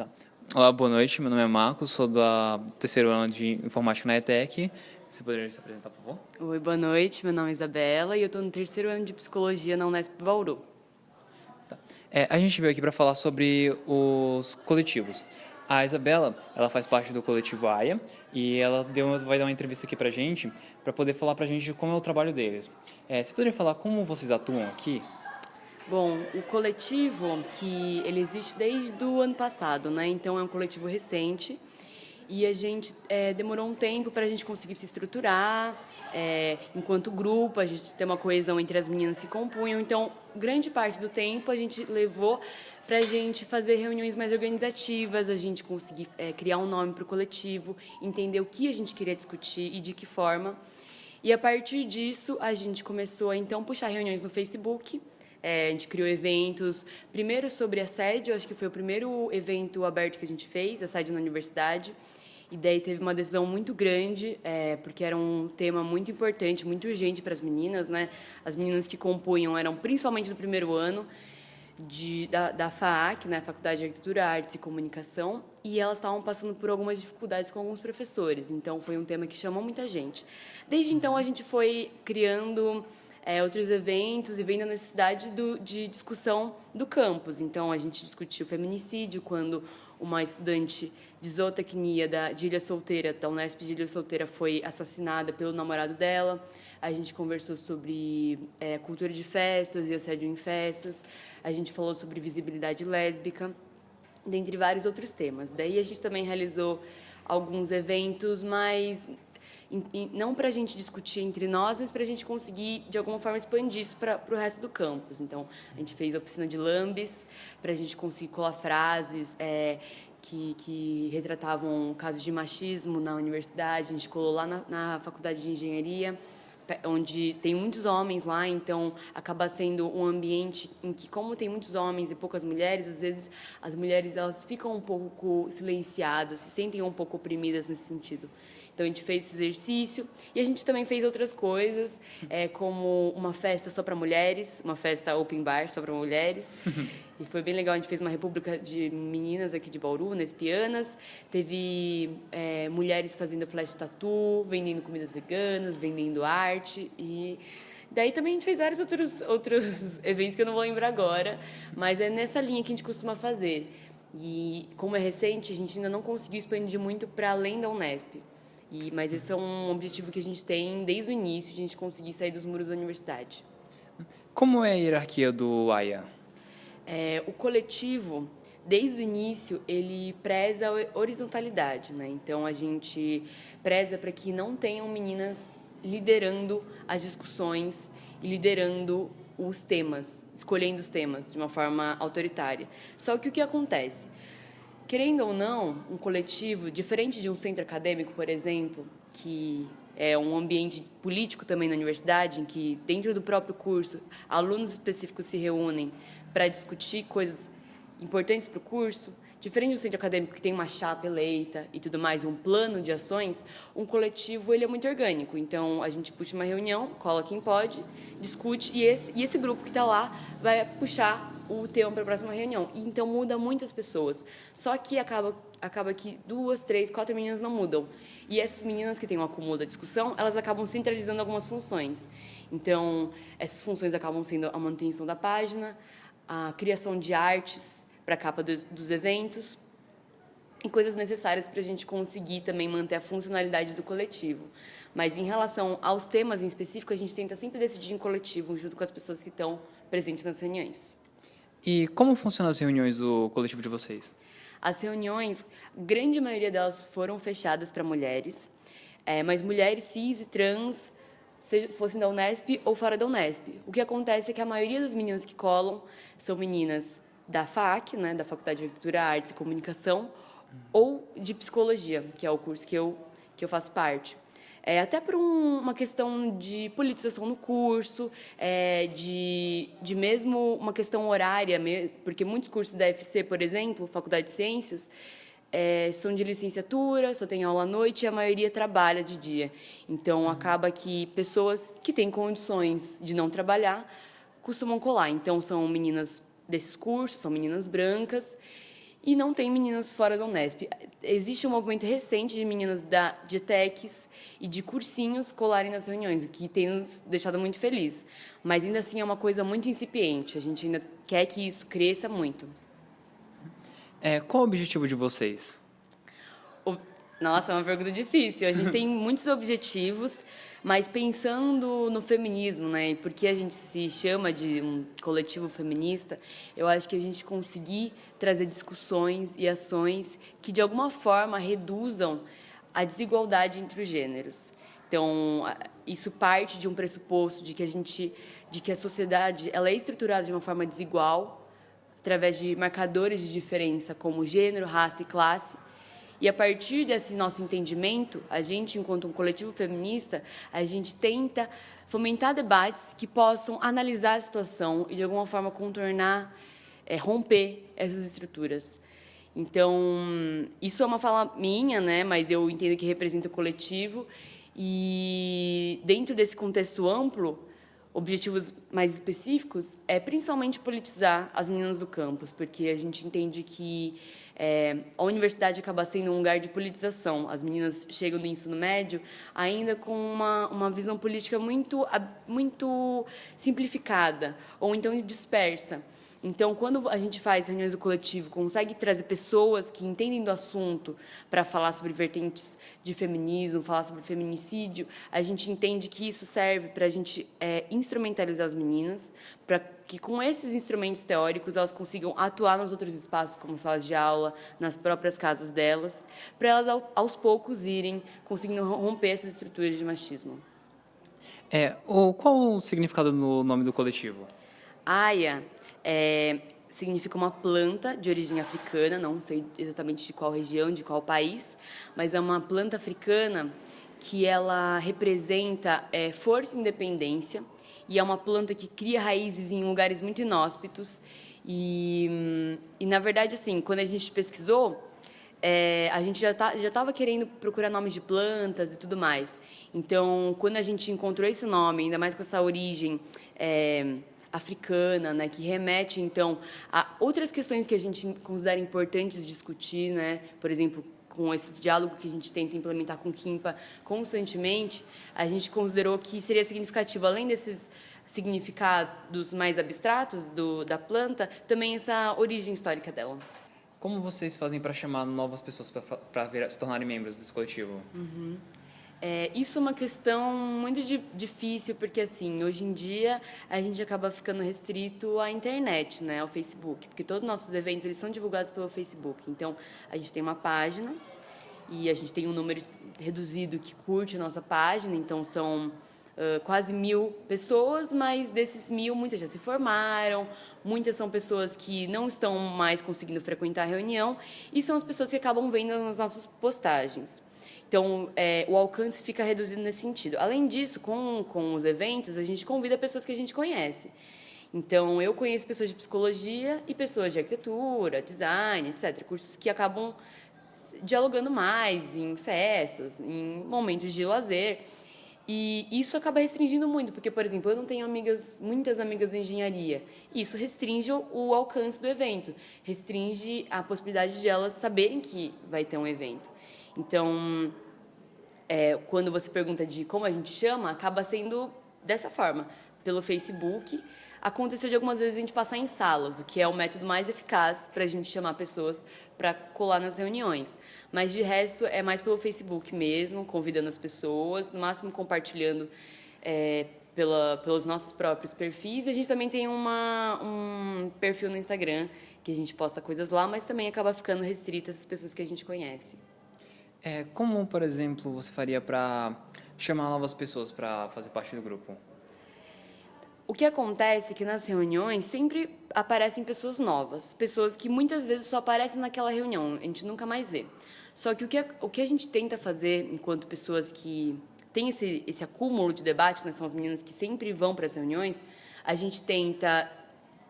Tá. Olá, boa noite. Meu nome é Marcos, sou da terceiro ano de Informática na ETEC. Você poderia se apresentar, por favor? Oi, boa noite. Meu nome é Isabela e eu estou no terceiro ano de Psicologia na Unesp Bauru. Tá. A gente veio aqui para falar sobre os coletivos. A Isabela, ela faz parte do coletivo AIA e ela vai dar uma entrevista aqui para a gente, para poder falar para a gente como é o trabalho deles. Você poderia falar como vocês atuam aqui? Bom, o coletivo que ele existe desde o ano passado, né? Então é um coletivo recente e a gente demorou um tempo para a gente conseguir se estruturar. Enquanto grupo, a gente tem uma coesão entre as meninas que compunham. Então, grande parte do tempo a gente levou para a gente fazer reuniões mais organizativas, a gente conseguir criar um nome para o coletivo, entender o que a gente queria discutir e de que forma. E a partir disso, a gente começou a então puxar reuniões no Facebook. A gente criou eventos, primeiro sobre assédio, acho que foi o primeiro evento aberto que a gente fez, assédio na universidade. E daí teve uma decisão muito grande, porque era um tema muito importante, muito urgente para as meninas, né? As meninas que compunham eram principalmente do primeiro ano da FAAC, né? Faculdade de Arquitetura, Artes e Comunicação, e elas estavam passando por algumas dificuldades com alguns professores. Então, foi um tema que chamou muita gente. Desde então, a gente foi criando outros eventos e vendo a necessidade de discussão do campus. Então, a gente discutiu feminicídio, quando uma estudante de zootecnia de Ilha Solteira, da Unesp de Ilha Solteira, foi assassinada pelo namorado dela. A gente conversou sobre cultura de festas e assédio em festas. A gente falou sobre visibilidade lésbica, dentre vários outros temas. Daí a gente também realizou alguns eventos, mas não para a gente discutir entre nós, mas para a gente conseguir, de alguma forma, expandir isso para o resto do campus. Então, a gente fez a oficina de lambes, para a gente conseguir colar frases que retratavam casos de machismo na universidade. A gente colou lá na Faculdade de Engenharia, onde tem muitos homens lá, então acaba sendo um ambiente em que, como tem muitos homens e poucas mulheres, às vezes as mulheres elas ficam um pouco silenciadas, se sentem um pouco oprimidas nesse sentido. Então a gente fez esse exercício e a gente também fez outras coisas, como uma festa só para mulheres, uma festa open bar só para mulheres. E foi bem legal, a gente fez uma república de meninas aqui de Bauru, Nespianas. Teve mulheres fazendo flash tattoo, vendendo comidas veganas, vendendo arte. E daí também a gente fez vários outros eventos que eu não vou lembrar agora, mas é nessa linha que a gente costuma fazer. E como é recente, a gente ainda não conseguiu expandir muito para além da Unesp. Mas esse é um objetivo que a gente tem desde o início, de a gente conseguir sair dos muros da universidade. Como é a hierarquia do AIA? O coletivo, desde o início, ele preza a horizontalidade, né? Então, a gente preza para que não tenham meninas liderando as discussões e liderando os temas, escolhendo os temas de uma forma autoritária. Só que o que acontece? Querendo ou não, um coletivo, diferente de um centro acadêmico, por exemplo, que é um ambiente político também na universidade, em que, dentro do próprio curso, alunos específicos se reúnem para discutir coisas importantes para o curso, diferente do centro acadêmico que tem uma chapa eleita e tudo mais, um plano de ações, um coletivo ele é muito orgânico. Então, a gente puxa uma reunião, cola quem pode, discute, e esse grupo que está lá vai puxar o tema para a próxima reunião. E, então, muda muitas pessoas. Só que acaba que 2, 3, 4 meninas não mudam. E essas meninas que têm um acúmulo da discussão, elas acabam centralizando algumas funções. Então, essas funções acabam sendo a manutenção da página, a criação de artes para a capa dos eventos e coisas necessárias para a gente conseguir também manter a funcionalidade do coletivo. Mas, em relação aos temas em específico, a gente tenta sempre decidir em coletivo, junto com as pessoas que estão presentes nas reuniões. E como funcionam as reuniões do coletivo de vocês? As reuniões, grande maioria delas foram fechadas para mulheres, mas mulheres cis e trans, fossem da Unesp ou fora da Unesp. O que acontece é que a maioria das meninas que colam são meninas da FAAC, né, da Faculdade de Arquitetura, Artes e Comunicação, ou de Psicologia, que é o curso que eu faço parte. Até por uma questão de politização no curso, de mesmo uma questão horária, porque muitos cursos da FC, por exemplo, Faculdade de Ciências, são de licenciatura, só tem aula à noite e a maioria trabalha de dia. Então, acaba que pessoas que têm condições de não trabalhar costumam colar. Então, são meninas desses cursos, são meninas brancas, e não tem meninas fora da Unesp. Existe um movimento recente de meninas de ETECs e de cursinhos colarem nas reuniões, o que tem nos deixado muito felizes. Mas, ainda assim, é uma coisa muito incipiente. A gente ainda quer que isso cresça muito. Qual o objetivo de vocês? Nossa, é uma pergunta difícil. A gente tem muitos objetivos, mas pensando no feminismo, né? E por que a gente se chama de um coletivo feminista, eu acho que a gente conseguir trazer discussões e ações que, de alguma forma, reduzam a desigualdade entre os gêneros. Então, isso parte de um pressuposto de que a sociedade ela é estruturada de uma forma desigual, através de marcadores de diferença como gênero, raça e classe. E a partir desse nosso entendimento, a gente, enquanto um coletivo feminista, a gente tenta fomentar debates que possam analisar a situação e, de alguma forma, contornar, romper essas estruturas. Então, isso é uma fala minha, né? Mas eu entendo que representa o coletivo. E, dentro desse contexto amplo, objetivos mais específicos é principalmente politizar as meninas do campus, porque a gente entende que a universidade acaba sendo um lugar de politização. As meninas chegam no ensino médio ainda com uma visão política muito simplificada ou então dispersa. Então, quando a gente faz reuniões do coletivo, consegue trazer pessoas que entendem do assunto para falar sobre vertentes de feminismo, falar sobre feminicídio, a gente entende que isso serve para a gente instrumentalizar as meninas, para que com esses instrumentos teóricos elas consigam atuar nos outros espaços, como salas de aula, nas próprias casas delas, para elas, aos poucos, irem conseguindo romper essas estruturas de machismo. Qual o significado no nome do coletivo? Aya significa uma planta de origem africana, não sei exatamente de qual região, de qual país, mas é uma planta africana que ela representa força e independência, e é uma planta que cria raízes em lugares muito inóspitos. E na verdade, assim, quando a gente pesquisou, a gente já estava querendo procurar nomes de plantas e tudo mais. Então, quando a gente encontrou esse nome, ainda mais com essa origem africana, né, que remete, então, a outras questões que a gente considera importantes discutir, né, por exemplo, com esse diálogo que a gente tenta implementar com o Quimpa constantemente, a gente considerou que seria significativo, além desses significados mais abstratos da planta, também essa origem histórica dela. Como vocês fazem para chamar novas pessoas para se tornarem membros desse coletivo? Isso é uma questão muito difícil, porque, assim, hoje em dia, a gente acaba ficando restrito à internet, né, ao Facebook, porque todos os nossos eventos eles são divulgados pelo Facebook. Então, a gente tem uma página e a gente tem um número reduzido que curte a nossa página, então são quase 1.000 pessoas, mas desses 1.000, muitas já se formaram, muitas são pessoas que não estão mais conseguindo frequentar a reunião e são as pessoas que acabam vendo nas nossas postagens. Então, o alcance fica reduzido nesse sentido. Além disso, com os eventos, a gente convida pessoas que a gente conhece. Então, eu conheço pessoas de psicologia e pessoas de arquitetura, design, etc. Cursos que acabam dialogando mais em festas, em momentos de lazer. E isso acaba restringindo muito, porque, por exemplo, eu não tenho muitas amigas de engenharia. Isso restringe o alcance do evento, restringe a possibilidade de elas saberem que vai ter um evento. Então, quando você pergunta de como a gente chama, acaba sendo dessa forma, pelo Facebook. Aconteceu de algumas vezes a gente passar em salas, o que é o método mais eficaz para a gente chamar pessoas para colar nas reuniões. Mas, de resto, é mais pelo Facebook mesmo, convidando as pessoas, no máximo compartilhando pelos nossos próprios perfis. E a gente também tem um perfil no Instagram, que a gente posta coisas lá, mas também acaba ficando restrito às pessoas que a gente conhece. Como, por exemplo, você faria para chamar novas pessoas para fazer parte do grupo? O que acontece é que nas reuniões sempre aparecem pessoas novas, pessoas que muitas vezes só aparecem naquela reunião, a gente nunca mais vê. Só que o que a gente tenta fazer enquanto pessoas que têm esse acúmulo de debate, né, são as meninas que sempre vão para as reuniões, a gente tenta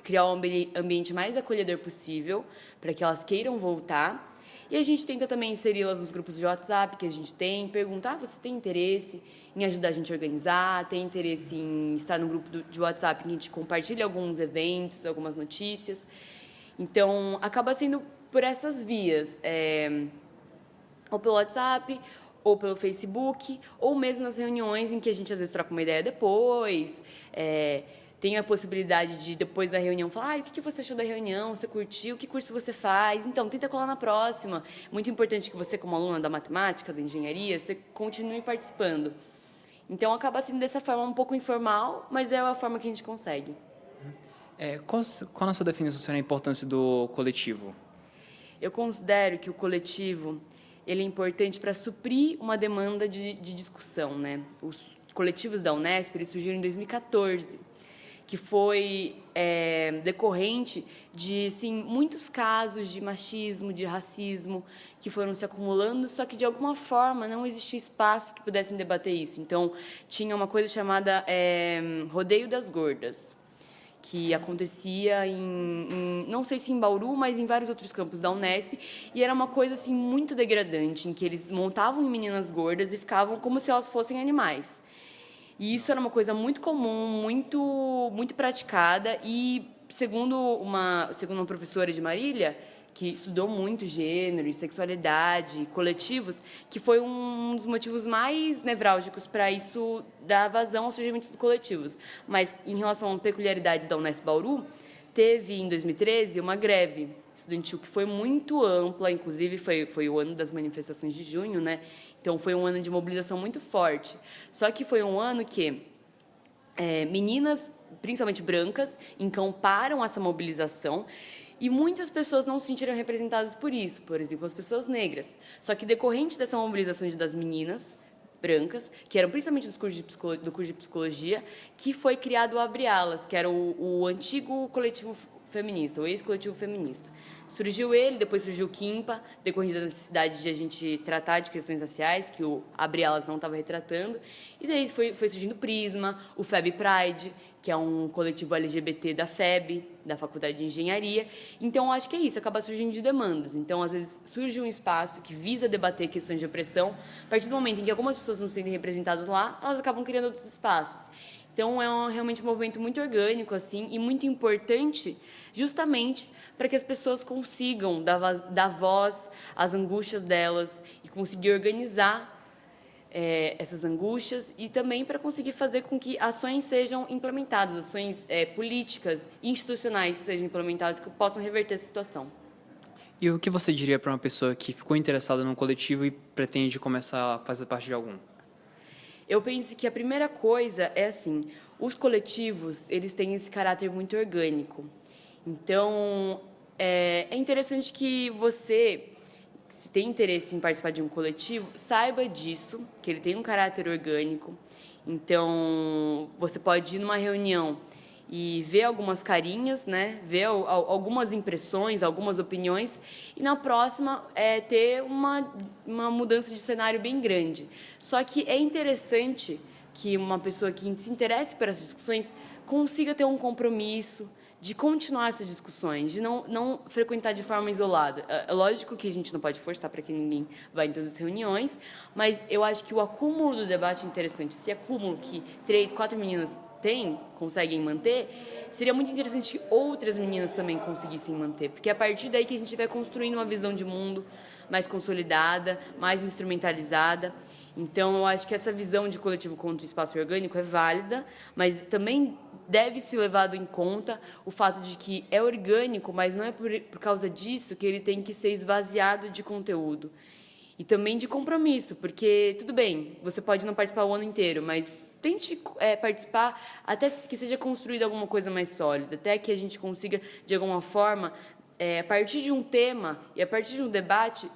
criar um ambiente mais acolhedor possível para que elas queiram voltar. E a gente tenta também inseri-las nos grupos de WhatsApp que a gente tem, perguntar: você tem interesse em ajudar a gente a organizar, tem interesse em estar no grupo de WhatsApp em que a gente compartilha alguns eventos, algumas notícias. Então, acaba sendo por essas vias, ou pelo WhatsApp, ou pelo Facebook, ou mesmo nas reuniões em que a gente às vezes troca uma ideia depois, tem a possibilidade de, depois da reunião, falar o que você achou da reunião, você curtiu, que curso você faz, então, tenta colar na próxima. Muito importante que você, como aluna da matemática, da engenharia, você continue participando. Então, acaba sendo dessa forma um pouco informal, mas é a forma que a gente consegue. Qual na sua definição a importância do coletivo? Eu considero que o coletivo ele é importante para suprir uma demanda de discussão, né? Os coletivos da Unesp eles surgiram em 2014, que foi decorrente de muitos casos de machismo, de racismo, que foram se acumulando, só que, de alguma forma, não existia espaço que pudessem debater isso. Então, tinha uma coisa chamada Rodeio das Gordas, que acontecia não sei se em Bauru, mas em vários outros campos da Unesp, e era uma coisa assim muito degradante, em que eles montavam em meninas gordas e ficavam como se elas fossem animais. E isso era uma coisa muito comum, muito praticada, e segundo uma professora de Marília, que estudou muito gênero e sexualidade, coletivos, que foi um dos motivos mais nevrálgicos para isso dar vazão aos surgimentos dos coletivos. Mas, em relação a peculiaridades da Unesp Bauru, teve, em 2013, uma greve estudantil que foi muito ampla, inclusive foi o ano das manifestações de junho, né? Então, foi um ano de mobilização muito forte. Só que foi um ano que meninas, principalmente brancas, encamparam essa mobilização e muitas pessoas não se sentiram representadas por isso, por exemplo, as pessoas negras. Só que, decorrente dessa mobilização das meninas brancas, que eram principalmente do curso de psicologia, que foi criado o Abre Alas, que era o antigo coletivo feminista, o ex-coletivo feminista. Surgiu ele, depois surgiu o Quimpa, decorrente da necessidade de a gente tratar de questões raciais, que o Abre Alas não estava retratando, e daí foi surgindo o Prisma, o FEB Pride, que é um coletivo LGBT da FEB, da Faculdade de Engenharia. Então, eu acho que é isso, acaba surgindo de demandas. Então, às vezes, surge um espaço que visa debater questões de opressão. A partir do momento em que algumas pessoas não se sentem representadas lá, elas acabam criando outros espaços. Então, realmente um movimento muito orgânico assim, e muito importante justamente para que as pessoas consigam dar voz às angústias delas e conseguir organizar essas angústias e também para conseguir fazer com que ações sejam implementadas, ações políticas e institucionais sejam implementadas que possam reverter essa situação. E o que você diria para uma pessoa que ficou interessada num coletivo e pretende começar a fazer parte de algum? Eu penso que a primeira coisa é assim, os coletivos, eles têm esse caráter muito orgânico. Então, é interessante que você, se tem interesse em participar de um coletivo, saiba disso, que ele tem um caráter orgânico. Então, você pode ir numa reunião e ver algumas carinhas, né? Ver algumas impressões, algumas opiniões, e na próxima ter uma mudança de cenário bem grande. Só que é interessante que uma pessoa que se interesse por essas discussões consiga ter um compromisso de continuar essas discussões, de não frequentar de forma isolada. É lógico que a gente não pode forçar para que ninguém vá em todas as reuniões, mas eu acho que o acúmulo do debate é interessante. Esse acúmulo que 3, 4 meninas conseguem manter, seria muito interessante que outras meninas também conseguissem manter, porque é a partir daí que a gente vai construindo uma visão de mundo mais consolidada, mais instrumentalizada. Então, eu acho que essa visão de coletivo contra o espaço orgânico é válida, mas também deve ser levado em conta o fato de que é orgânico, mas não é por causa disso que ele tem que ser esvaziado de conteúdo. E também de compromisso, porque, tudo bem, você pode não participar o ano inteiro, mas tente participar até que seja construída alguma coisa mais sólida, até que a gente consiga, de alguma forma, a partir de um tema e a partir de um debate,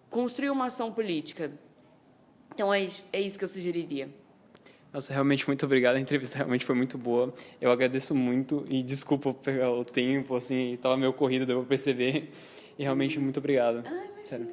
construir uma ação política. Então, é isso que eu sugeriria. Nossa, realmente muito obrigado, a entrevista realmente foi muito boa. Eu agradeço muito e desculpa pegar o tempo, assim, estava meio corrido, deu para perceber. E realmente muito obrigado. Imagina. Sério.